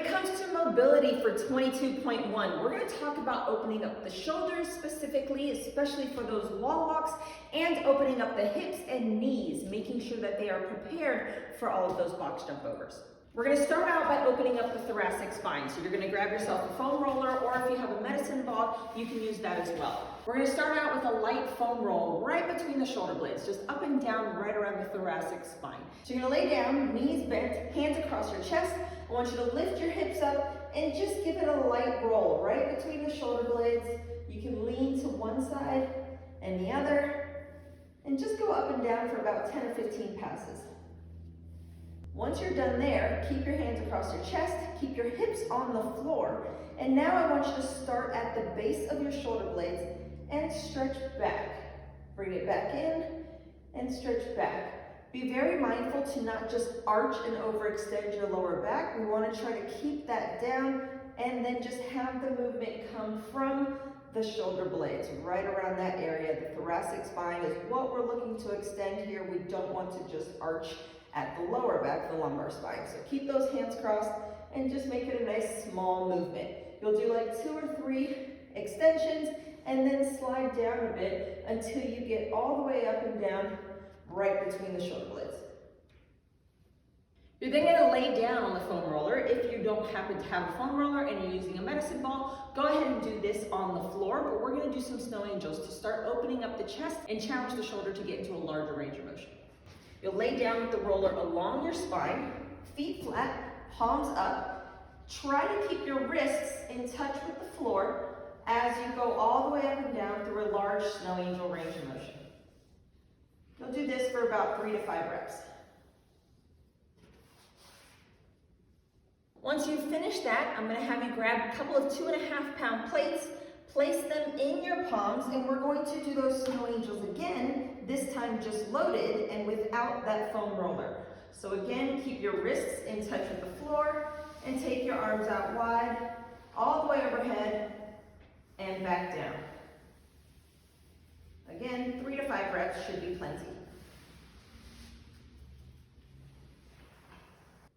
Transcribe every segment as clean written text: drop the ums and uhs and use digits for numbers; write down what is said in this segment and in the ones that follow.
it comes to mobility for 22.1, we're going to talk about opening up the shoulders specifically, especially for those wall walks, and opening up the hips and knees, making sure that they are prepared for all of those box jump overs. We're going to start out by opening up the thoracic spine. So you're going to grab yourself a foam roller, or if you have a medicine ball, you can use that as well. We're going to start out with a light foam roll right between the shoulder blades, just up and down right around the thoracic spine. So you're going to lay down, knees bent, hands across your chest. I want you to lift your hips up and just give it a light roll right between the shoulder blades. You can lean to one side and the other, and just go up and down for about 10 or 15 passes. Once you're done there, keep your hands across your chest, keep your hips on the floor, and now I want you to start at the base of your shoulder blades and stretch back. Bring it back in and stretch back. Be very mindful to not just arch and overextend your lower back. We want to try to keep that down and then just have the movement come from the shoulder blades right around that area. The thoracic spine is what we're looking to extend here. We don't want to just arch at the lower back, the lumbar spine. So keep those hands crossed and just make it a nice small movement. You'll do like 2 or 3 extensions and then slide down a bit until you get all the way up and down right between the shoulder blades. You're then going to lay down on the foam roller. If you don't happen to have a foam roller and you're using a medicine ball, go ahead and do this on the floor, but we're going to do some snow angels to start opening up the chest and challenge the shoulder to get into a larger range of motion. You'll lay down with the roller along your spine, feet flat, palms up. Try to keep your wrists in touch with the floor as you go all the way up and down through a large snow angel range of motion. You'll do this for about 3 to 5 reps. Once you've finished that, I'm going to have you grab a couple of 2.5-pound plates, place them in your palms, and we're going to do those snow angels again, this time just loaded and without that foam roller. So again, keep your wrists in touch with the floor and take your arms out wide, all the way overhead and back down. Again, 3 to 5 reps should be plenty.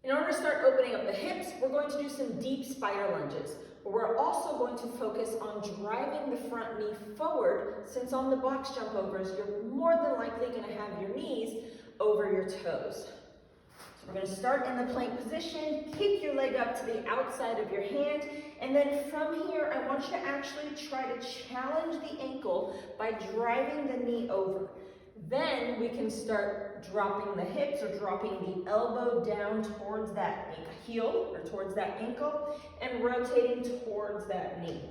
In order to start opening up the hips, we're going to do some deep spider lunges. But we're also going to focus on driving the front knee forward, since on the box jump overs, you're more than likely going to have your knees over your toes. So we're going to start in the plank position, kick your leg up to the outside of your hand, and then from here, I want you to actually try to challenge the ankle by driving the knee over. Then we can start dropping the hips or dropping the elbow down towards that heel or towards that ankle and rotating towards that knee.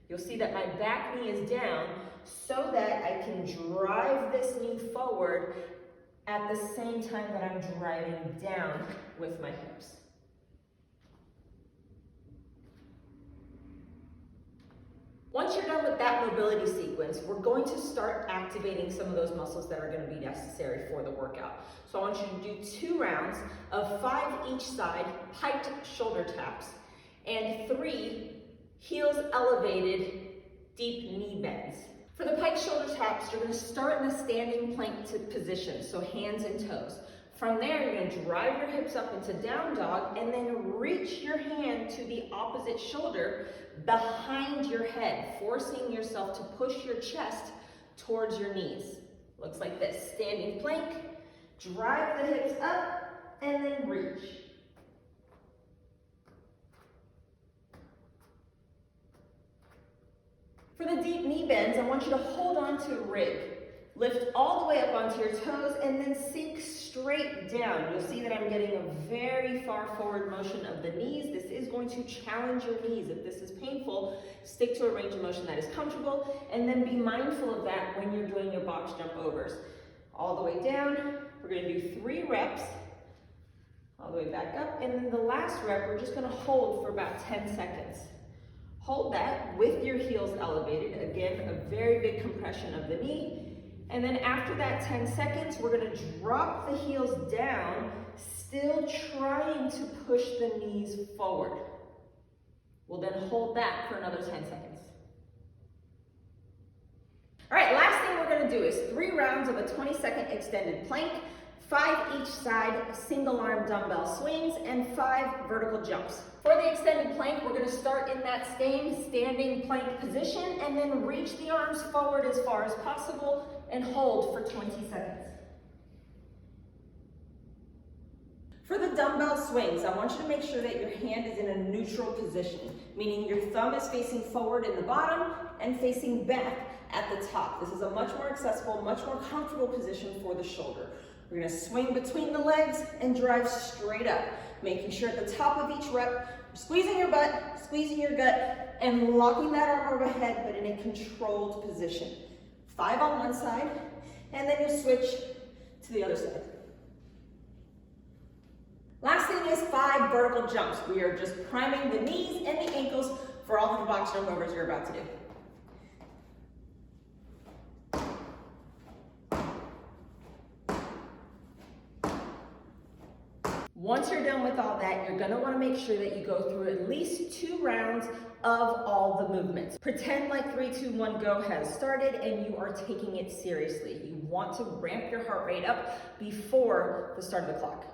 You'll see that my back knee is down so that I can drive this knee forward at the same time that I'm driving down with my hips. Once you're done with that mobility sequence, we're going to start activating some of those muscles that are going to be necessary for the workout. So I want you to do 2 rounds of 5 each side, piked shoulder taps, and 3 heels elevated, deep knee bends. For the piked shoulder taps, you're going to start in the standing plank position, so hands and toes. From there, you're going to drive your hips up into down dog and then reach your hand to the opposite shoulder behind your head, forcing yourself to push your chest towards your knees. Looks like this. Standing plank, drive the hips up, and then reach. For the deep knee bends, I want you to hold on to a rib. Lift all the way up onto your toes and then sink straight down. You'll see that I'm getting a very far forward motion of the knees. This is going to challenge your knees. If this is painful, stick to a range of motion that is comfortable, and then be mindful of that when you're doing your box jump overs. All the way down, we're going to do 3 reps, all the way back up, and then the last rep, we're just going to hold for about 10 seconds. Hold that with your heels elevated. Again, a very big compression of the knee. And then after that 10 seconds, we're going to drop the heels down, still trying to push the knees forward. We'll then hold that for another 10 seconds. All right, last thing we're going to do is 3 rounds of a 20-second extended plank, 5 each side, single arm dumbbell swings, and 5 vertical jumps. For the extended plank, we're gonna start in that same standing plank position and then reach the arms forward as far as possible and hold for 20 seconds. For the dumbbell swings, I want you to make sure that your hand is in a neutral position, meaning your thumb is facing forward in the bottom and facing back at the top. This is a much more accessible, much more comfortable position for the shoulder. We're gonna swing between the legs and drive straight up, making sure at the top of each rep, you're squeezing your butt, squeezing your gut, and locking that arm overhead, but in a controlled position. 5 on one side, and then you switch to the other side. Last thing is 5 vertical jumps. We are just priming the knees and the ankles for all of the box jump overs you're about to do. Once you're done with all that, you're gonna wanna make sure that you go through at least 2 rounds of all the movements. Pretend like 3, 2, 1, go has started and you are taking it seriously. You want to ramp your heart rate up before the start of the clock.